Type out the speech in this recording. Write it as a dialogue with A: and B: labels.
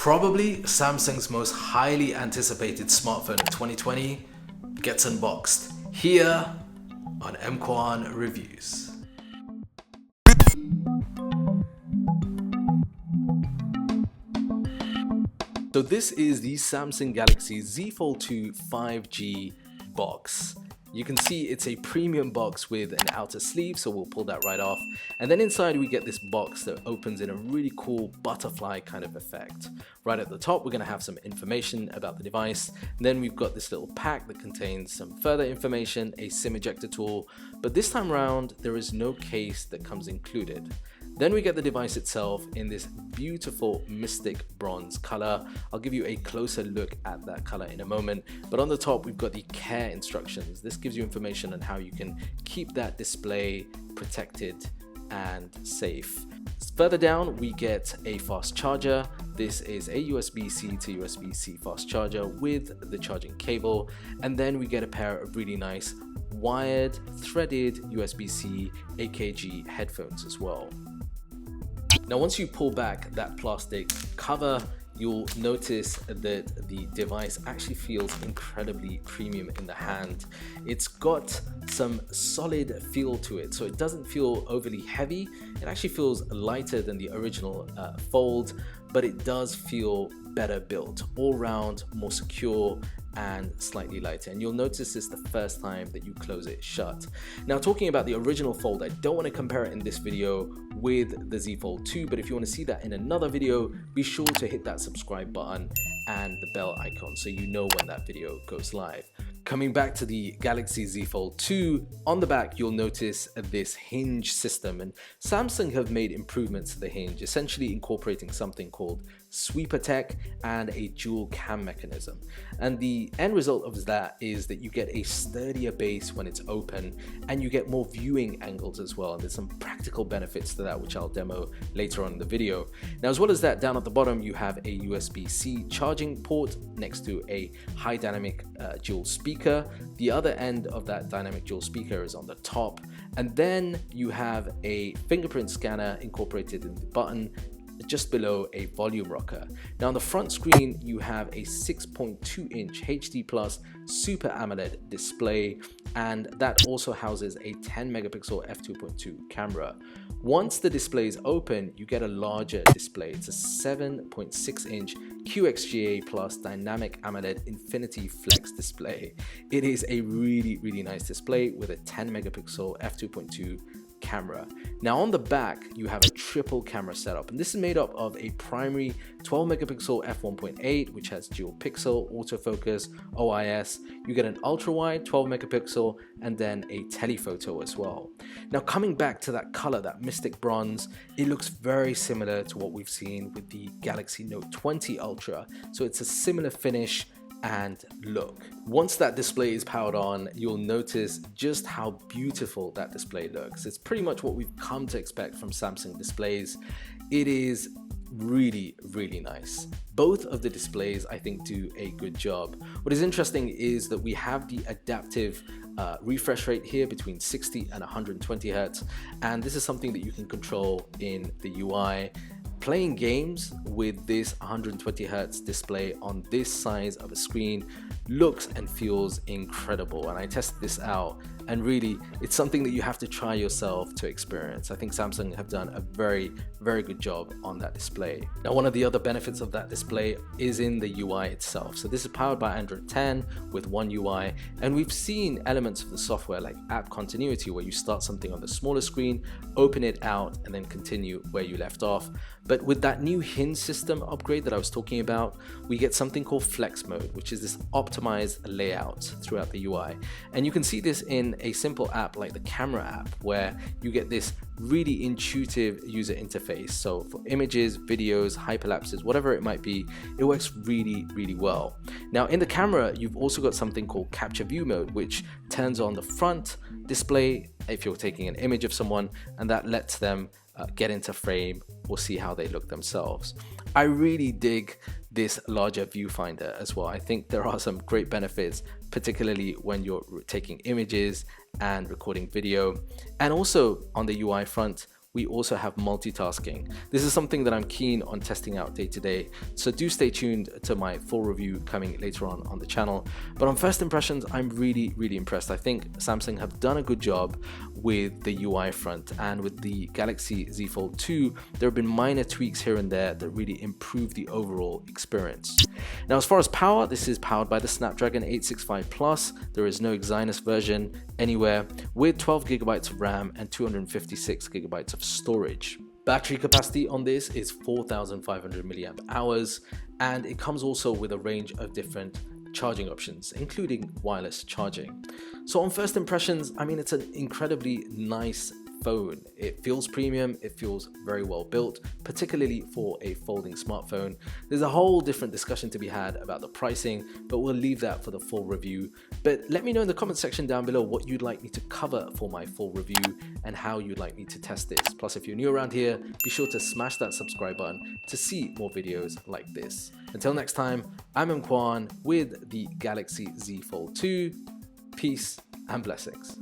A: Probably Samsung's most highly anticipated smartphone of 2020 gets unboxed here on EMKWAN Reviews. So this is the Samsung Galaxy Z Fold 2 5G box. You can see it's a premium box with an outer sleeve, so we'll pull that right off. And then inside we get this box that opens in a really cool butterfly kind of effect. Right at the top, we're going to have some information about the device. And then we've got this little pack that contains some further information, a SIM ejector tool, but this time around there is no case that comes included. Then we get the device itself in this beautiful mystic bronze color. I'll give you a closer look at that color in a moment. But on the top, we've got the care instructions. This gives you information on how you can keep that display protected and safe. Further down, we get a fast charger. This is a USB-C to USB-C fast charger with the charging cable. And then we get a pair of really nice wired, threaded USB-C AKG headphones as well. Now, once you pull back that plastic cover, you'll notice that the device actually feels incredibly premium in the hand. It's got some solid feel to it, so it doesn't feel overly heavy. It actually feels lighter than the original Fold, but it does feel better built, all round, more secure and slightly lighter. And you'll notice this the first time that you close it shut. Now, talking about the original Fold, I don't want to compare it in this video with the Z Fold 2, but if you want to see that in another video, be sure to hit that subscribe button and the bell icon so you know when that video goes live. Coming back to the Galaxy Z Fold 2, on the back you'll notice this hinge system, and Samsung have made improvements to the hinge, essentially incorporating something called sweeper tech and a dual cam mechanism. And the end result of that is that you get a sturdier base when it's open, and you get more viewing angles as well. And there's some practical benefits to that, which I'll demo later on in the video. Now, as well as that, down at the bottom you have a USB-C charging port next to a high dynamic dual speaker. The other end of that dynamic dual speaker is on the top, and then you have a fingerprint scanner incorporated in the button just below a volume rocker. Now, on the front screen you have a 6.2-inch HD Plus Super AMOLED display, and that also houses a 10-megapixel f2.2 camera. Once the display is open, you get a larger display. It's a 7.6-inch QXGA Plus Dynamic AMOLED Infinity Flex display. It is a really nice display with a 10-megapixel f2.2 camera. Now, on the back you have a triple camera setup, and this is made up of a primary 12-megapixel f1.8 which has dual pixel autofocus OIS. You get an ultra wide 12-megapixel and then a telephoto as well. Now, coming back to that color, that mystic bronze, it looks very similar to what we've seen with the Galaxy Note 20 Ultra, so it's a similar finish and look. Once that display is powered on, you'll notice just how beautiful that display looks. It's pretty much what we've come to expect from Samsung displays. It is really nice. Both of the displays, I think, do a good job. What is interesting is that we have the adaptive refresh rate here between 60 and 120 Hertz, and this is something that you can control in the UI. Playing games with this 120 Hertz display on this size of a screen looks and feels incredible, and I tested this out, and really it's something that you have to try yourself to experience. I think Samsung have done a very good job on that display. Now, one of the other benefits of that display is in the UI itself. So this is powered by Android 10 with One UI, and we've seen elements of the software like app continuity, where you start something on the smaller screen, open it out, and then continue where you left off. But with that new hinge system upgrade that I was talking about, we get something called Flex Mode, which is this optimized layout throughout the UI. And you can see this in a simple app like the camera app, where you get this really intuitive user interface. So for images, videos, hyperlapses, whatever it might be, it works really well. Now, in the camera, you've also got something called Capture View Mode, which turns on the front display if you're taking an image of someone, and that lets them get into frame or see how they look themselves. I really dig this larger viewfinder as well. I think there are some great benefits, particularly when you're taking images and recording video. And also on the UI front, we also have multitasking. This is something that I'm keen on testing out day to day, so do stay tuned to my full review coming later on the channel. But on first impressions, I'm really impressed. I think Samsung have done a good job with the UI front, and with the Galaxy Z Fold 2, there have been minor tweaks here and there that really improve the overall experience. Now, as far as power, this is powered by the Snapdragon 865 Plus. There is no Exynos version anywhere, with 12 gigabytes of RAM and 256 gigabytes of storage. Battery capacity on this is 4,500 milliamp hours, and it comes also with a range of different charging options, including wireless charging. So on first impressions, I mean, it's an incredibly nice phone. It feels premium, it feels very well built, particularly for a folding smartphone. There's a whole different discussion to be had about the pricing, but we'll leave that for the full review. But let me know in the comment section down below what you'd like me to cover for my full review and how you'd like me to test this. Plus, if you're new around here, be sure to smash that subscribe button to see more videos like this. Until next time, I'm EMKWAN with the Galaxy Z Fold 2. Peace and blessings.